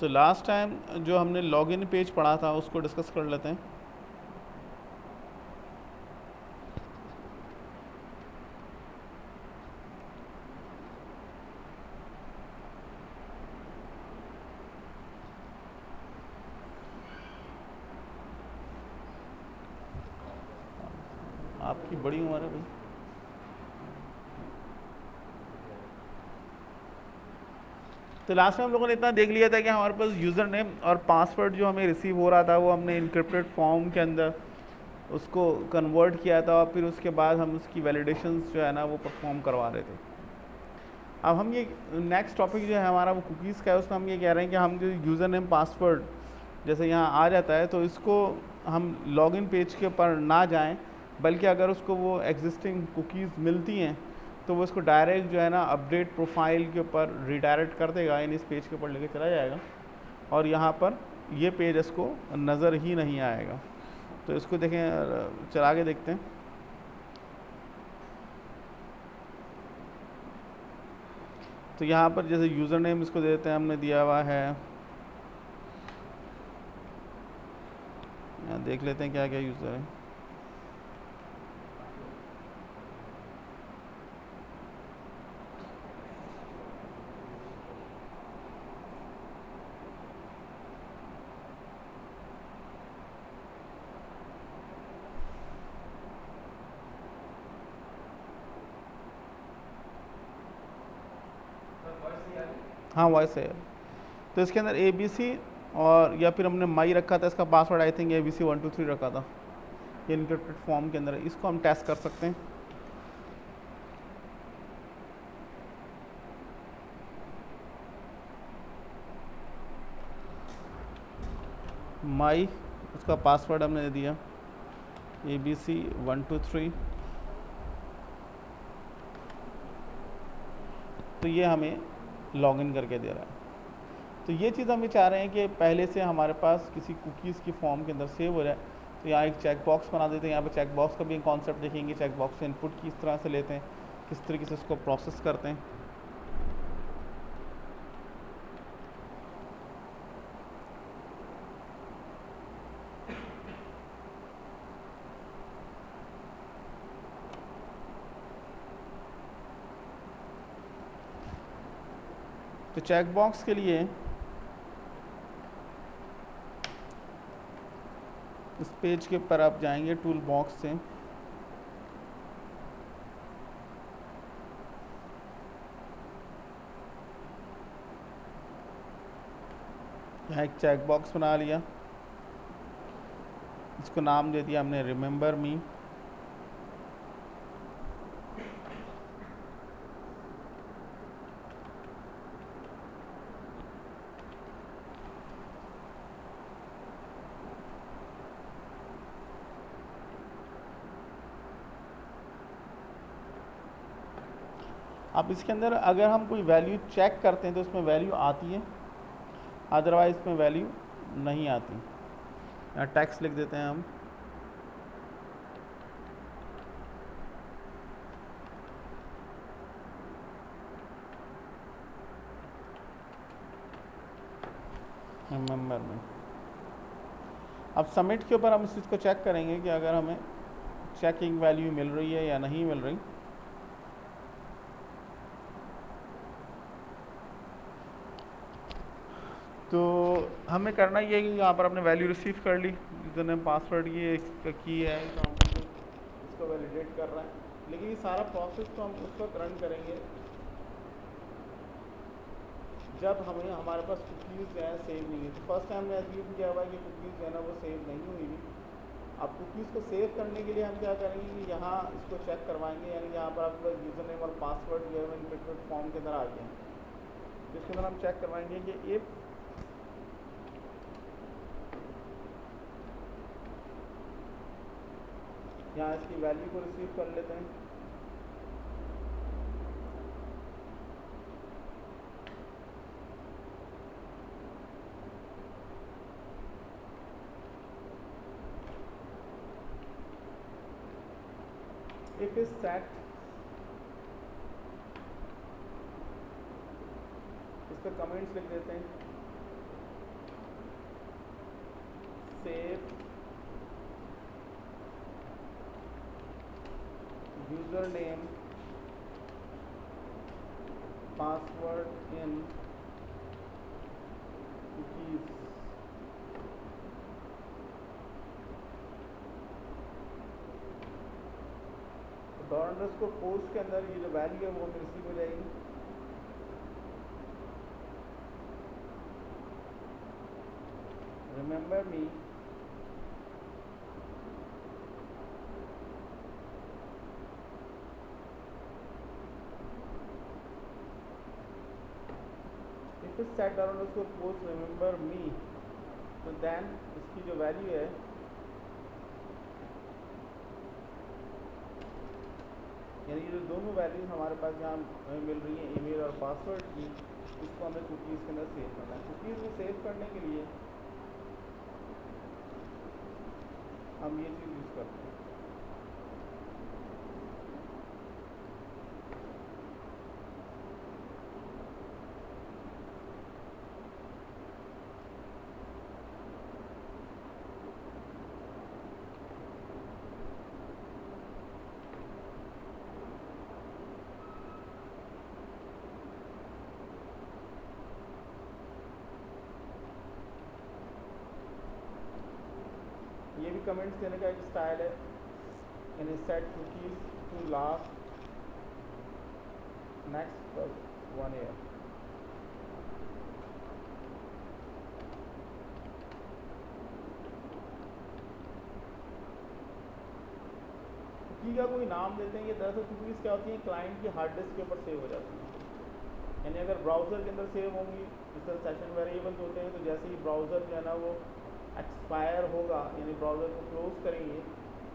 तो last time जो हमने लॉगिन पेज पढ़ा था उसको डिस्कस कर लेते हैं। आपकी बड़ी उम्र है भाई। तो लास्ट में हम लोगों ने इतना देख लिया था कि हमारे पास यूज़र नेम और पासवर्ड जो हमें रिसीव हो रहा था वो हमने इनक्रिप्टेड फॉर्म के अंदर उसको कन्वर्ट किया था, और फिर उसके बाद हम उसकी वैलिडेशंस जो है ना वो परफॉर्म करवा रहे थे। अब हम ये नेक्स्ट टॉपिक जो है हमारा वो कुकीज़ का है, उसमें हम ये कह रहे हैं कि हम जो यूज़र नेम पासवर्ड जैसे यहाँ आ जाता है तो इसको हम लॉगिन पेज के ऊपर ना जाएं, बल्कि अगर उसको वो एग्जिस्टिंग कुकीज़ मिलती हैं तो वो इसको डायरेक्ट जो है ना अपडेट प्रोफाइल के ऊपर रिडायरेक्ट कर देगा, यानी इस पेज के ऊपर लेके चला जाएगा और यहाँ पर ये पेज इसको नज़र ही नहीं आएगा। तो इसको देखें, चला के देखते हैं। तो यहाँ पर जैसे यूज़र नेम इसको दे देते हैं, हमने दिया हुआ है, यहाँ देख लेते हैं क्या क्या यूज़र है। हाँ वॉइस है। तो इसके अंदर ABC और या फिर हमने माई रखा था, इसका पासवर्ड आई थिंक ABC123 रखा था, ये इनक्रिप्टेड फॉर्म के अंदर है। इसको हम टेस्ट कर सकते हैं। माई, उसका पासवर्ड हमने दे दिया ABC123। तो ये हमें लॉगिन करके दे रहा है। तो ये चीज़ हम ये चाह रहे हैं कि पहले से हमारे पास किसी कुकीज़ की फॉर्म के अंदर सेव हो जाए। तो यहाँ एक चेक बॉक्स बना देते हैं। यहाँ पे चेक बॉक्स का भी कॉन्सेप्ट देखेंगे, चेक बॉक्स से इनपुट किस तरह से लेते हैं, किस तरीके से उसको प्रोसेस करते हैं। तो चेक बॉक्स के लिए इस पेज के ऊपर आप जाएंगे टूल बॉक्स से, यहाँ एक चेक बॉक्स बना लिया, इसको नाम दे दिया हमने रिमेंबर मी। अब इसके अंदर अगर हम कोई वैल्यू चेक करते हैं तो उसमें वैल्यू आती है, अदरवाइज इसमें वैल्यू नहीं आती। यहाँ टेक्स्ट लिख देते हैं हम, रिमेंबर में। अब सबमिट के ऊपर हम इस चीज़ को चेक करेंगे कि अगर हमें चेकिंग वैल्यू मिल रही है या नहीं मिल रही। तो हमें करना ये है कि यहाँ पर अपने वैल्यू रिसीव कर ली, यूज़र नेम पासवर्ड ये इसका की है, तो हम इसको वैलिडेट कर रहा है। लेकिन ये सारा प्रोसेस तो हम उस वक्त रन करेंगे जब हमें हमारे पास कुकीज़ जो है सेव नहीं है। तो फर्स्ट टाइम हमने एज्यूम किया हुआ है कि कुकीज़ जो है ना वो सेव नहीं हुई थी। अब कुकीज़ को सेव करने के लिए हम क्या करेंगे कि यहाँ इसको चेक करवाएंगे, यानी यहाँ पर आपके पास यूज़र नेम और पासवर्ड जो है इनक्रिप्टेड फॉर्म के अंदर आ गया है। जिसके अंदर हम चेक करवाएंगे कि इफ़ यहाँ इसकी वैल्यू को रिसीव कर लेते हैं। इफ इज सेट, इस पर कमेंट्स लिख देते हैं। सेव यूजर नेम पासवर्ड इन कुकीज। डॉट को पोस्ट के अंदर ये जो वैल्यू है वो हमें रिसीव हो जाएगी। Remember me if it set dot को पोस्ट रिमेंबर मी, तो देन इसकी जो वैल्यू है यानी ये जो दोनों वैल्यूज हमारे पास यहाँ हमें मिल रही है ईमेल और पासवर्ड की, इसको हमें कुकीज़ के अंदर सेव करना है। कुकीज़ को सेव करने के लिए हम ये चीज़ यूज़ करते हैं। ये भी कमेंट्स देने का एक स्टाइल है। यानी set cookies to last next 1 year. Cookie का कोई नाम देते हैं। ये दरअसल कुकीज क्या होती हैं, क्लाइंट की हार्ड डिस्क के ऊपर सेव हो जाती हैं। यानी अगर ब्राउज़र के अंदर सेव होंगी, जिस तरह सेशन वेरिएबल्स होते हैं, तो जैसे ही ब्राउज़र जो है ना वो एक्सपायर होगा, यानी ब्राउज़र को क्लोज करेंगे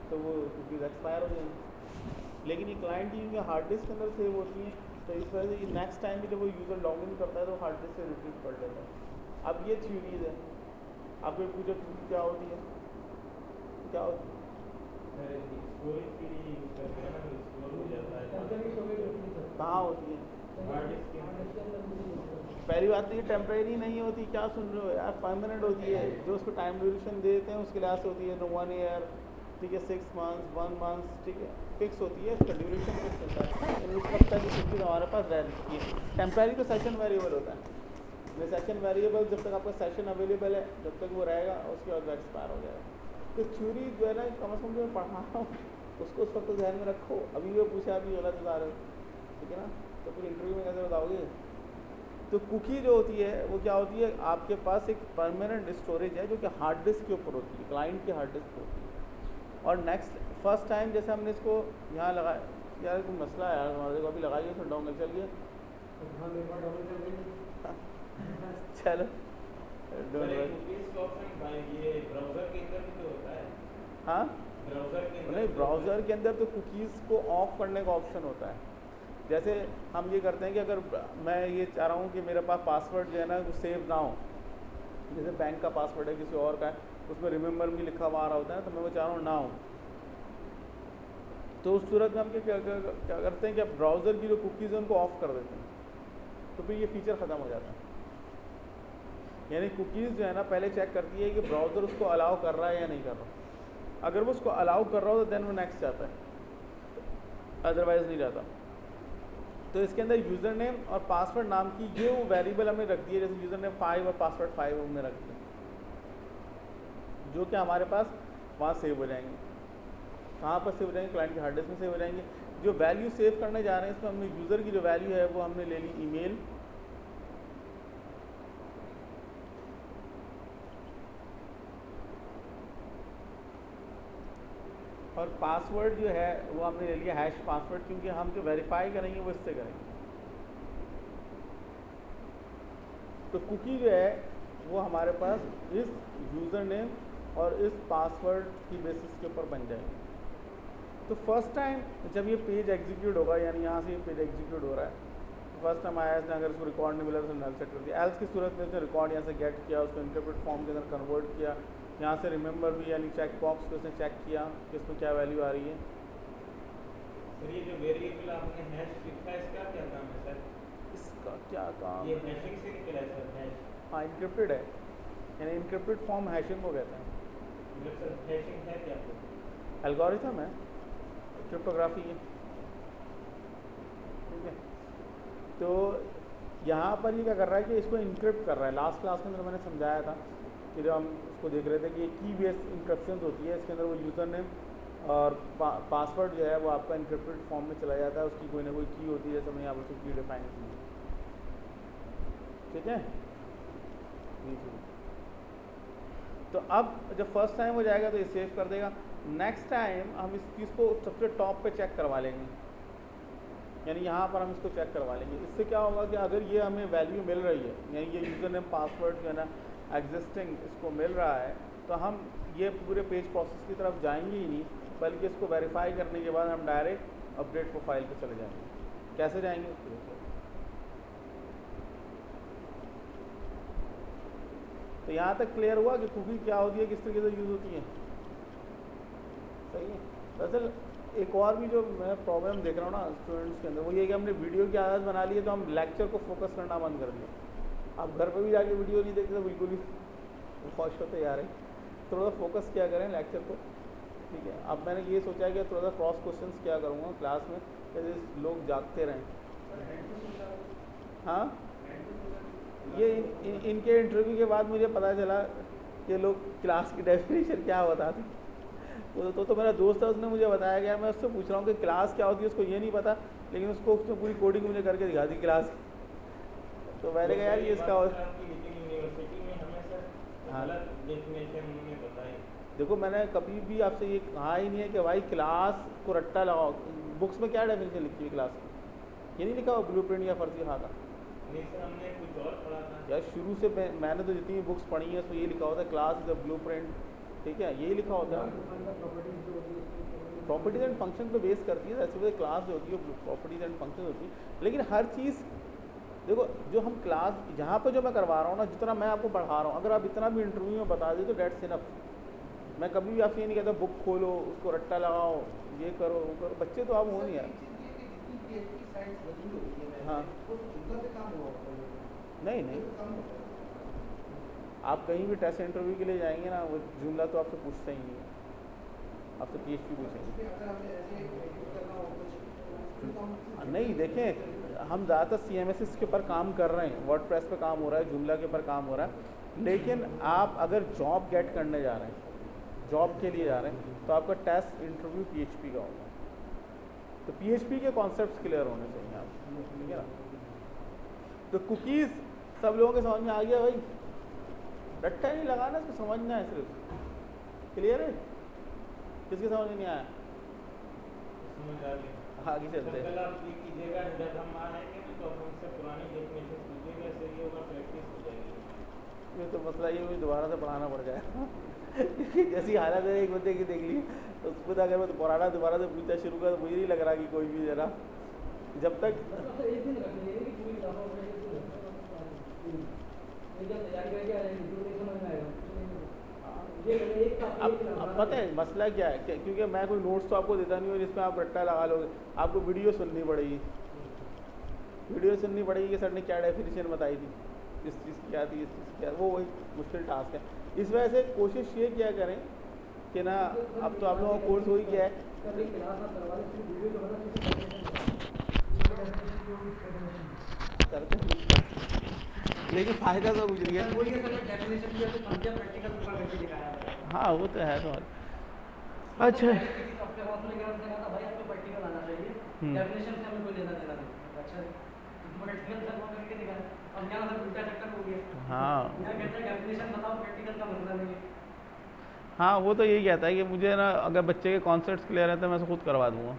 तो वो कुकीज़ एक्सपायर हो जाएंगी। लेकिन ये क्लाइंट की हार्ड डिस्क के अंदर सेव होती हैं, तो इस वजह से ये नेक्स्ट टाइम भी जब वो यूज़र लॉग इन करता है तो हार्ड डिस्क से रिट्रीव कर लेता है। अब ये थ्योरीज है। आप कोई पूछो क्या होती है, क्या होती है? कहाँ होती है? पहली बात तो ये टेम्परेरी नहीं होती, क्या सुन रहे हो यार, परमानेंट होती है। जो उसको टाइम ड्यूरेशन देते हैं उसके लिहाज से होती है, 1 ईयर, ठीक है, 6 मंथ्स, 1 मंथ, ठीक है, फिक्स होती है, उसका ड्यूरेशन फिक्स होता है। उस वक्त तक ये चीज़ हमारे पास रह सकती है। टेम्परेरी तो सेशन वेरिएबल होता है। ये सेशन वेरिएबल जब तक आपका सेशन अवेलेबल है, जब तक वो रहेगा, उसके बाद वो एक्सपायर हो जाएगा। तो थ्योरी जो है ना, कम से कम जो पढ़ा रहा हूँ उसको उस वक्त ध्यान में रखो। अभी वो पूछा, अभी गलत बता रहे हो, ठीक है ना, तो फिर इंटरव्यू में कैसे बताओगे? तो कुकी जो होती है वो क्या होती है, आपके पास एक परमानेंट स्टोरेज है जो कि हार्ड डिस्क के ऊपर होती है, क्लाइंट की हार्ड डिस्क होती है। और नेक्स्ट फर्स्ट टाइम जैसे हमने इसको यहाँ लगाया, यार कोई मसला है यार हमारे को, अभी लगाइए तो डाउन चल गया। चलो हाँ, नहीं ब्राउज़र के अंदर तो कुकीज़ को ऑफ करने का ऑप्शन होता है। जैसे हम ये करते हैं कि अगर मैं ये चाह रहा हूँ कि मेरे पास पासवर्ड जो है ना वो सेव ना हो, जैसे बैंक का पासवर्ड है, किसी और का है, उसमें रिमेंबर मी लिखा हुआ आ रहा होता है, तो मैं वो चाह रहा हूँ ना हो, तो उस सूरत में हम क्या करते हैं कि अब ब्राउज़र की जो कुकीज़ है उनको ऑफ कर देते हैं, तो फिर ये फीचर ख़त्म हो जाता है। यानी कुकीज़ जो है ना पहले चेक करती है कि ब्राउज़र उसको अलाउ कर रहा है या नहीं कर रहा। अगर वो उसको अलाउ कर रहा हो तो देन वो नेक्स्ट जाता है, अदरवाइज़ नहीं जाता। तो इसके अंदर यूज़र नेम और पासवर्ड नाम की ये वो वेरिएबल हमने रख दिए, जैसे यूज़र नेम 5 और पासवर्ड 5 हमने रख दिया, जो कि हमारे पास वहाँ सेव हो जाएंगे। कहाँ पर सेव हो जाएंगे? क्लाइंट के हार्ड डिस्क में सेव हो जाएंगे। जो वैल्यू सेव करने जा रहे हैं इसमें हमने यूज़र की जो वैल्यू है वो हमने ले ली ईमेल, और पासवर्ड जो है वो हमने ले लिया हैश पासवर्ड, क्योंकि हम जो वेरीफाई करेंगे वो इससे करेंगे। तो कुकी जो है वो हमारे पास इस यूज़र नेम और इस पासवर्ड की बेसिस के ऊपर बन जाएगी। तो फर्स्ट टाइम जब ये पेज एग्जीक्यूट होगा, यानी यहाँ से ये पेज एग्जीक्यूट हो रहा है, फर्स्ट टाइम आया इसने, अगर इसको रिकॉर्ड नहीं मिला तो नल सेट कर दिया। एल्स की सूरत में इसने रिकॉर्ड यहाँ से गेट किया, उसको इंटरप्रेट फॉर्म के अंदर कन्वर्ट किया, यहाँ से रिमेंबर भी यानी चेक बॉक्स को इसने चेक किया कि इसमें क्या वैल्यू आ रही है। सर ये जो वेरिएबल आपने हैश लिखा है इसका क्या काम है सर? इसका क्या काम? ये हैशिंग से निकला है सर, हैश। हाँ, इंक्रिप्टेड है, यानी इंक्रिप्टेड फॉर्म हैशिंग को कहते हैं। मतलब सर हैशिंग है क्या कुछ? एल्गोरिथम है, क्रिप्टोग्राफी है, ठीक है। तो यहाँ पर ये क्या कर रहा है कि इसको इंक्रिप्ट कर रहा है। लास्ट क्लास के अंदर मैंने समझाया था कि जब हम उसको देख रहे थे कि की बेस्ड इंक्रिप्शन होती है, इसके अंदर वो यूज़र नेम और पासवर्ड जो है वो आपका इंक्रिप्टेड फॉर्म में चला जाता है, उसकी कोई ना कोई की होती है, जैसे मैंने यहाँ पर उसकी की डिफाइन की है, ठीक है। तो अब जब फर्स्ट टाइम हो जाएगा तो ये सेव कर देगा। नेक्स्ट टाइम हम इस चीज़ को सबसे टॉप पे चेक करवा लेंगे, यानी यहाँ पर हम इसको चेक करवा लेंगे। इससे क्या होगा कि अगर ये हमें वैल्यू मिल रही है, यानी ये यूज़र नेम पासवर्ड जो है ना एग्जिस्टिंग इसको मिल रहा है, तो हम ये पूरे पेज प्रोसेस की तरफ जाएंगे ही नहीं, बल्कि इसको वेरीफाई करने के बाद हम डायरेक्ट अपडेट प्रोफाइल पे चले जाएंगे। कैसे जाएंगे? तो यहाँ तक क्लियर हुआ कि कुकी क्या होती है, किस तरीके से यूज़ होती है, सही है। दरअसल एक और भी जो मैं प्रॉब्लम देख रहा हूँ ना स्टूडेंट्स के अंदर, वो ये कि हमने वीडियो की आदत बना ली है, तो हम लेक्चर को फोकस करना बंद कर दिया। आप घर पर भी जाके वीडियो नहीं देखते तो बिल्कुल भी खुश होते जा रहे, थोड़ा सा फोकस क्या करें लेक्चर को, ठीक है। अब मैंने ये सोचा है कि थोड़ा सा क्रॉस क्वेश्चन क्या करूँगा क्लास में, जैसे लोग जागते रहें। हाँ, ये इनके इंटरव्यू के बाद मुझे पता चला कि लोग क्लास की डेफिनेशन क्या बताते। तो मेरा दोस्त है, उसने मुझे बताया गया, मैं उससे पूछ रहा हूँ कि क्लास क्या होती है, उसको ये नहीं पता, लेकिन उसको उसने पूरी कोडिंग मुझे करके दिखा दी क्लास। तो मैंने कहा यार ये इसका हाँ, देखो मैंने कभी भी आपसे ये कहा ही नहीं है कि भाई क्लास को रट्टा लगाओ। बुक्स में क्या डेफिनेशन लिखी हुई क्लास की? ये नहीं लिखा हुआ ब्लूप्रिंट या फर्जी खाता? नहीं सर, हमने कुछ और पढ़ा था यार शुरू से मैंने तो जितनी बुक्स पढ़ी है उसमें ये लिखा होता है क्लास इज अ ब्लूप्रिंट, ठीक है, यही लिखा होता है। प्रॉपर्टीज एंड फंक्शन पे बेस करती है, ऐसे क्लास जो होती है प्रॉपर्टीज एंड फंक्शन होती है। लेकिन हर चीज़ देखो, जो हम क्लास यहाँ पर जो मैं करवा रहा हूँ ना, जितना मैं आपको पढ़ा रहा हूँ, अगर आप इतना भी इंटरव्यू में बता दें तो डेट्स इनफ। मैं कभी भी आपसे ये नहीं कहता बुक खोलो, उसको रट्टा लगाओ, ये करो वो करो, बच्चे तो आप हो नहीं यार। हाँ, नहीं नहीं, आप कहीं भी टेस्ट इंटरव्यू के लिए जाएंगे ना, वो जुमला तो आपसे पूछता ही नहीं है, आपसे PHP पूछेंगे। नहीं देखें, हम ज़्यादातर CMSs के ऊपर काम कर रहे हैं, वर्डप्रेस पे काम हो रहा है, जुमला के ऊपर काम हो रहा है, लेकिन आप अगर जॉब गेट करने जा रहे हैं, जॉब के लिए जा रहे हैं, तो आपका टेस्ट इंटरव्यू PHP का होगा। तो PHP के कॉन्सेप्ट्स क्लियर होने चाहिए आप, ठीक है ना। तो कुकीज़ सब लोगों के समझ में आ गया भाई, रट्टा नहीं लगाना, इसको समझना है सिर्फ, क्लियर है? किसके समझ में नहीं आया? समझ आ गया। आगे चलते हैं। कल आप ये कीजिएगा, जब हम आएंगे ना तो हमसे पुरानी डेफिनेशन पूछिएगा, सही होगा, प्रैक्टिस हो जाएगी। ये तो मसला ये मुझे दोबारा से पढ़ाना पड़ जाएगा क्योंकि जैसी हालत है एक बंदे की देख ली, तो उसको अगर मैं पुराना दोबारा से पूछना शुरू कर, तो मुझे नहीं लग रहा कि कोई भी जरा जब तक अब पता है मसला क्या है, क्योंकि मैं कोई नोट्स तो आपको देता नहीं हूँ जिसमें आप रट्टा लगा लोगे। आपको वीडियो सुननी पड़ेगी, वीडियो सुननी पड़ेगी कि सर ने क्या डेफिनेशन बताई थी, इस चीज़ की क्या थी, इस चीज़ की क्या, वो वही मुश्किल टास्क है। इस वजह से कोशिश ये किया करें कि ना, अब तो आप लोगों का कोर्स हो ही गया है, लेकिन फ़ायदा तो कुछ नहीं है। हाँ वो तो है। तो अच्छा हाँ, वो तो यही कहता है कि मुझे ना अगर बच्चे के कॉन्सेप्ट्स क्लियर है तो मैं खुद करवा दूंगा।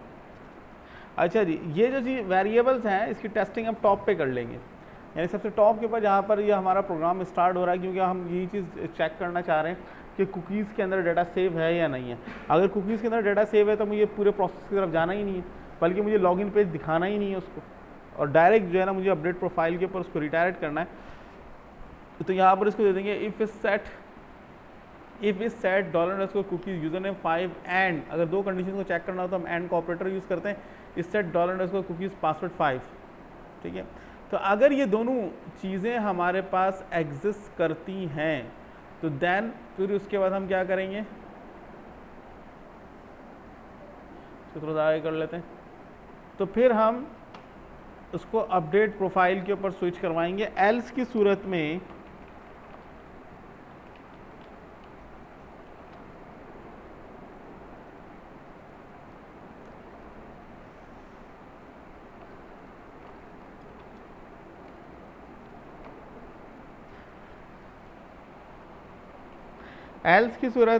अच्छा जी, ये जो चीज़ वेरिएबल्स हैं इसकी टेस्टिंग हम टॉप पे कर लेंगे, यानी सबसे टॉप के ऊपर जहाँ पर ये हमारा प्रोग्राम स्टार्ट हो रहा है, क्योंकि हम यही चीज़ चेक करना चाह रहे हैं कि कुकीज़ के अंदर डाटा सेव है या नहीं है। अगर कुकीज़ के अंदर डाटा सेव है तो मुझे पूरे प्रोसेस की तरफ जाना ही नहीं है, बल्कि मुझे लॉगिन पेज दिखाना ही नहीं है उसको, और डायरेक्ट जो है ना मुझे अपडेट प्रोफाइल के ऊपर उसको रिडायरेक्ट करना है। तो यहाँ पर इसको दे देंगे if is set $cookies user name 5 and, अगर दो कंडीशन को चेक करना हो तो हम एंड का ऑपरेटर यूज़ करते हैं, इज सेट $कुकीज़ पासवर्ड 5, ठीक है। तो अगर ये दोनों चीज़ें हमारे पास एग्जिस्ट करती हैं तो देन फिर उसके बाद हम क्या करेंगे, इसको थोड़ा सा आगे कर लेते हैं। तो फिर हम उसको अपडेट प्रोफाइल के ऊपर स्विच करवाएंगे। एल्स की सूरत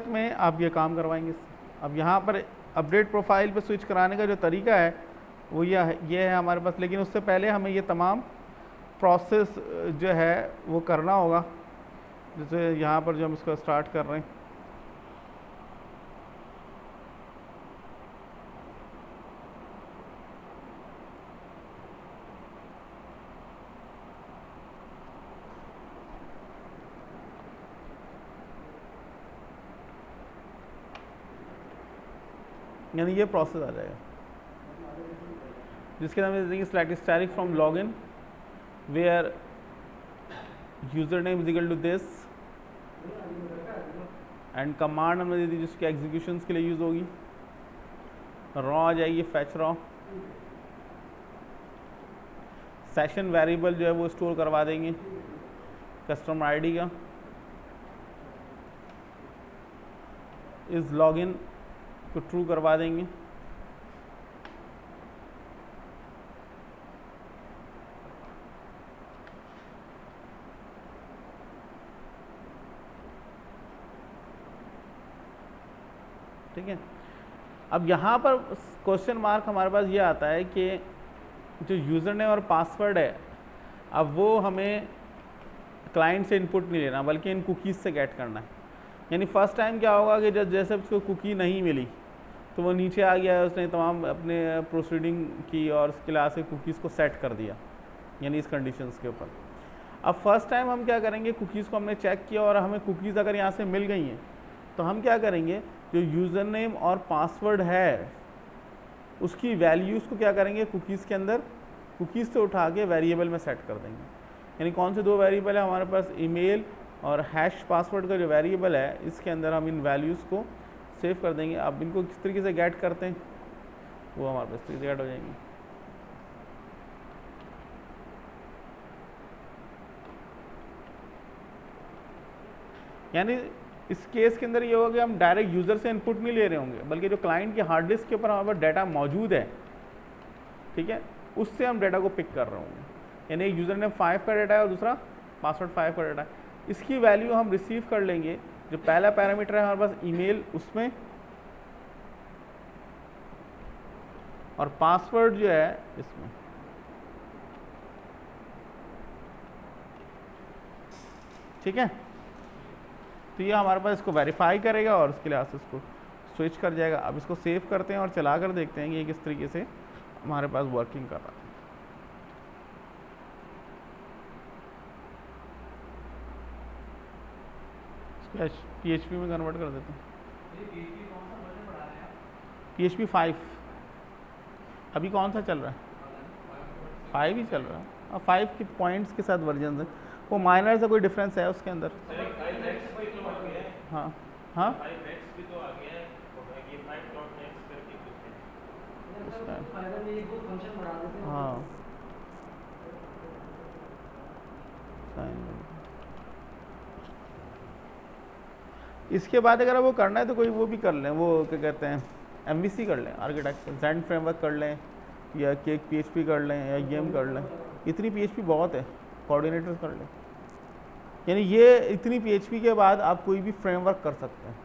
में आप ये काम करवाएंगे। अब यहाँ पर अपडेट प्रोफाइल पे स्विच कराने का जो तरीका है वो ये है हमारे पास, लेकिन उससे पहले हमें ये तमाम प्रोसेस जो है वो करना होगा। जैसे यहाँ पर जो हम इसको स्टार्ट कर रहे हैं, यानी ये प्रोसेस आ जाएगा जिसके नाम में देंगे select static from login where user name is equal to this and command हमने दे दी जिसके एग्जीक्यूशंस के लिए यूज होगी। रॉ आ जाएगी, फैच रॉ। सेशन वेरिएबल जो है वो स्टोर करवा देंगे कस्टमर आईडी का। इस लॉगिन को ट्रू करवा देंगे। ठीक है। अब यहाँ पर क्वेश्चन मार्क हमारे पास ये आता है कि जो यूज़र नेम और पासवर्ड है, अब वो हमें क्लाइंट से इनपुट नहीं लेना बल्कि इन कुकीज़ से गेट करना है। यानी फर्स्ट टाइम क्या होगा कि जब जैसे उसको कुकी नहीं मिली तो वो नीचे आ गया, उसने तमाम अपने प्रोसीडिंग की और उसके लिए से कुकीज़ को सेट कर दिया, यानी इस कंडीशंस के ऊपर। अब फर्स्ट टाइम हम क्या करेंगे, कुकीज़ को हमने चेक किया और हमें कुकीज़ अगर यहाँ से मिल गई हैं तो हम क्या करेंगे, जो यूज़र नेम और पासवर्ड है उसकी वैल्यूज़ को क्या करेंगे, कुकीज़ के अंदर कुकीज़ से उठा के वेरिएबल में सेट कर देंगे। यानी कौन से दो वेरिएबल है हमारे पास, ईमेल और हैश पासवर्ड का जो वेरिएबल है, इसके अंदर हम इन वैल्यूज़ को सेव कर देंगे। अब इनको किस तरीके से गेट करते हैं वो हमारे पास तरीके से गेट हो जाएंगे। यानी इस केस के अंदर ये होगा कि हम डायरेक्ट यूज़र से इनपुट नहीं ले रहे होंगे बल्कि जो क्लाइंट के हार्ड डिस्क के ऊपर हमारे पास डाटा मौजूद है, ठीक है, उससे हम डाटा को पिक कर रहे होंगे। यानी एक यूज़र नेम 5 का डाटा है और दूसरा पासवर्ड 5 का डाटा है। इसकी वैल्यू हम रिसीव कर लेंगे। जो पहला पैरामीटर है हमारे पास ईमेल, उसमें, और पासवर्ड जो है इसमें। ठीक है, तो ये हमारे पास इसको वेरीफाई करेगा और उसके लिए से इसको स्विच कर जाएगा। अब इसको सेव करते हैं और चला कर देखते हैं कि ये किस तरीके से हमारे पास वर्किंग कर रहा है। PHP में कन्वर्ट कर देते हैं। PHP 5 अभी कौन सा चल रहा है, 5 ही चल रहा है। और 5 के पॉइंट्स के साथ वर्जन है, वो माइनर से कोई डिफरेंस है उसके अंदर। हाँ हाँ, हाँ इसके बाद अगर वो करना है तो कोई वो भी कर लें, वो क्या कहते हैं MVC कर लें, आर्किटेक्चर ज़ेंड फ्रेमवर्क कर लें, या केक PHP कर लें, या गेम कर लें। इतनी PHP बहुत है, कोऑर्डिनेटर कर लें। यानी ये इतनी PHP के बाद आप कोई भी फ्रेमवर्क कर सकते हैं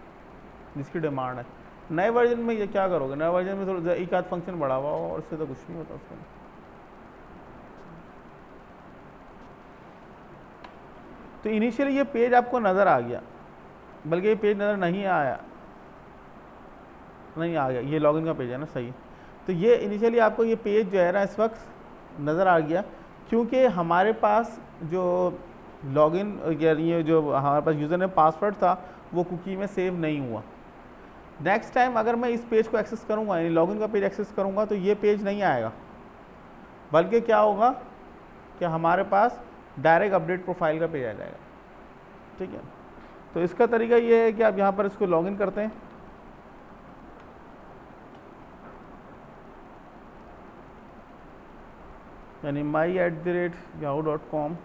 जिसकी डिमांड है। नए वर्जन में ये क्या करोगे, नए वर्जन में थोड़ा एक आध फंक्शन बढ़ा हुआ हो और उससे तो कुछ नहीं होता उसका। तो इनिशियली ये पेज आपको नज़र आ गया, बल्कि ये पेज नज़र नहीं आ गया, ये लॉगिन का पेज है ना, सही। तो ये इनिशियली आपको ये पेज जो है ना इस वक्त नज़र आ गया, क्योंकि हमारे पास जो लॉगिन ये जो हमारे पास यूज़र नेम पासवर्ड था वो कुकी में सेव नहीं हुआ। नेक्स्ट टाइम अगर मैं इस पेज को एक्सेस करूँगा, यानी लॉगिन का पेज एक्सेस करूँगा, तो ये पेज नहीं आएगा, बल्कि क्या होगा कि हमारे पास डायरेक्ट अपडेट प्रोफाइल का पेज आ जाएगा। ठीक है, तो इसका तरीका ये है कि आप यहाँ पर इसको लॉगिन करते हैं, यानी my@yahoo.com।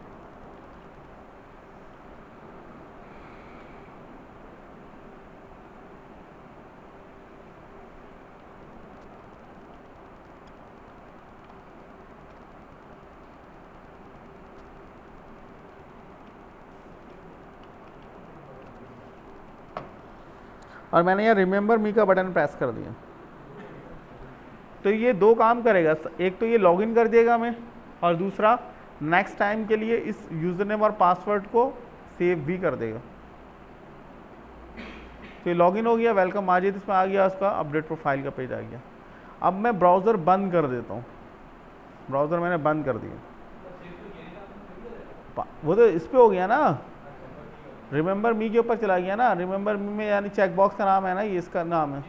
और मैंने यहाँ रिमेंबर मी का बटन प्रेस कर दिया। तो ये दो काम करेगा, एक तो ये लॉगिन कर देगा हमें, और दूसरा नेक्स्ट टाइम के लिए इस यूज़र नेम और पासवर्ड को सेव भी कर देगा। तो ये लॉगिन हो गया, वेलकम माजिद इसमें आ गया, उसका अपडेट प्रोफाइल का पेज आ गया। अब मैं ब्राउज़र बंद कर देता हूँ। ब्राउज़र मैंने बंद कर दिया, वो तो इस पे हो गया ना, रिमेंबर मी के ऊपर चला गया ना। रिमेंबर मी में यानी चेकबॉक्स का नाम है ना, ये इसका नाम है।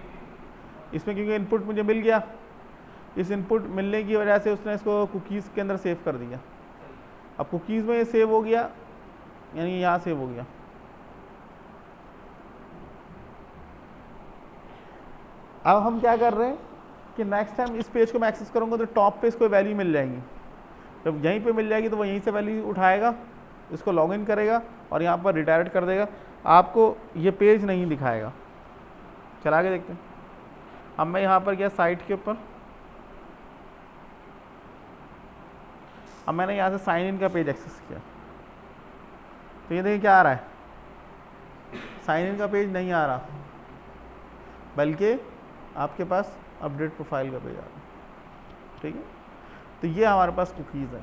इसमें क्योंकि इनपुट मुझे मिल गया, इस इनपुट मिलने की वजह से उसने इसको कुकीज़ के अंदर सेव कर दिया। अब कुकीज़ में ये सेव हो गया, यानी यहाँ सेव हो गया। अब हम क्या कर रहे हैं कि नेक्स्ट टाइम इस पेज को मैं एक्सेस करूँगा तो टॉप पे इसको वैल्यू मिल जाएंगी। जब यहीं पे मिल जाएगी तो वो यहीं से वैल्यू उठाएगा, इसको लॉगिन करेगा और यहाँ पर रिडायरेक्ट कर देगा। आपको ये पेज नहीं दिखाएगा। चला के देखते हैं। अब मैं यहाँ पर गया साइट के ऊपर, अब मैंने यहाँ से साइन इन का पेज एक्सेस किया, तो ये देखिए क्या आ रहा है, साइन इन का पेज नहीं आ रहा, बल्कि आपके पास अपडेट प्रोफाइल का पेज आ रहा है। ठीक है, तो ये हमारे पास कुकीज़ है,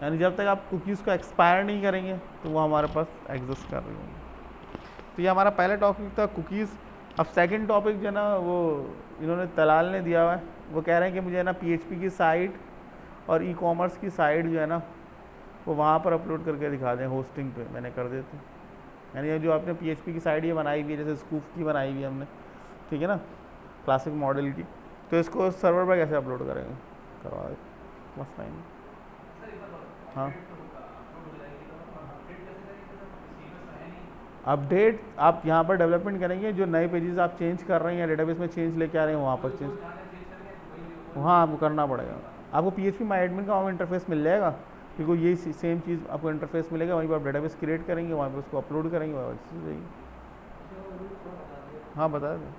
यानी जब तक आप कुकीज़ को एक्सपायर नहीं करेंगे तो वो हमारे पास एग्जिस्ट कर रही होंगी। तो ये हमारा पहला टॉपिक था, कुकीज़। अब सेकंड टॉपिक जो है ना, वो इन्होंने तलाल ने दिया हुआ है। वो कह रहे हैं कि मुझे ना PHP की साइट और ई-कॉमर्स की साइट जो है ना, वो वहाँ पर अपलोड करके दिखा दें होस्टिंग पे। मैंने कर देते, यानी ये जो आपने PHP की साइट ये बनाई हुई है, जैसे स्कूफ की बनाई हुई है हमने, ठीक है ना, क्लासिक मॉडल की, तो इसको सर्वर पर कैसे अपलोड करेंगे, करवा दे, मसला ही नहीं। हाँ, अपडेट आप यहाँ पर डेवलपमेंट करेंगे, जो नए पेजेस आप चेंज कर रहे हैं या डेटाबेस में चेंज लेके आ रहे हैं वहाँ पर चेंज, हाँ आपको करना पड़ेगा। आपको PHP माई एडमिन का वहाँ इंटरफेस मिल जाएगा, क्योंकि ये सेम चीज़ आपको इंटरफेस मिलेगा, वहीं पर आप डेटाबेस क्रिएट करेंगे, वहाँ पर उसको अपलोड करेंगे, वहाँ चीज़ जाएगी। हाँ बता दें।